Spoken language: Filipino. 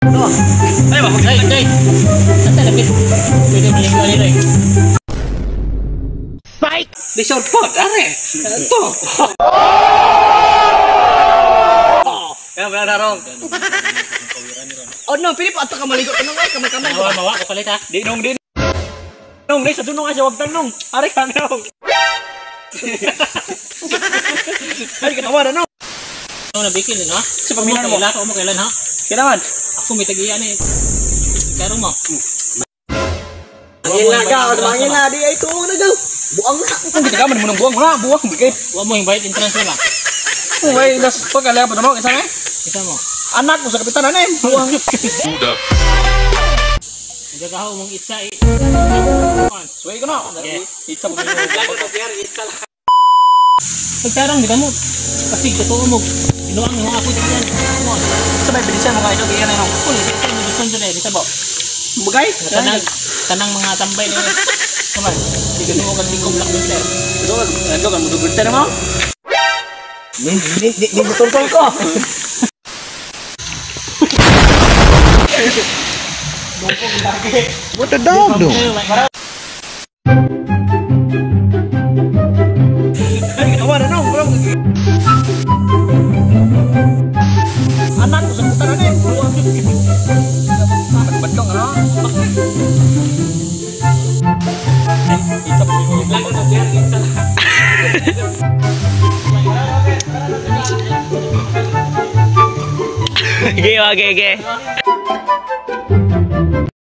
Tuh. Ayo, Bang. Day. Santai lapit. Pwede malinggo ani ray. Fight. Di short pot, are. Tuh. Ya benar darong. Oh no, pili pa ato ka maligo tanong ay kamay-kamay. Mawa ko palit ha. Di nong. Nong, sa dunong asa wag tanong. Are ka nong. Ay katawa na no. Ano na bikin no? Sa pamilan mo. Wala ko mo kailan ha. Kailangan. Ako may tagiyan eh. Karo mo. Mangin na ka, mangin na di ay tuong na daw. Buang na. Kung kita ka man mo nang buang na, buang bigay. Wa mo invite entrance na ba? Uy, das pagkala pa mo isa na. Isa mo. Anak mo sa kapitan na buang. Budak. Hindi ka mong itsa eh. Suway ko na. Itsa mo. Lalo na biar itsa lang. Pagkarang di ka mo. Kasi totoo mo. Inuang mo ako dyan. Sabay bilisan mo kayo. Iyan na yun. Uy, bilisan mo. Bilisan dyan eh. Bisa bo. Bagay? Tanang mga tambay na yun. Sabay. Di ka nung kan lingkong black winter. Ito kan mudo winter mo? Di betul-betul ko. What the dog do? Anak ko sa putaran eh. Badlong ano? Lago na biar kita lah. Okay.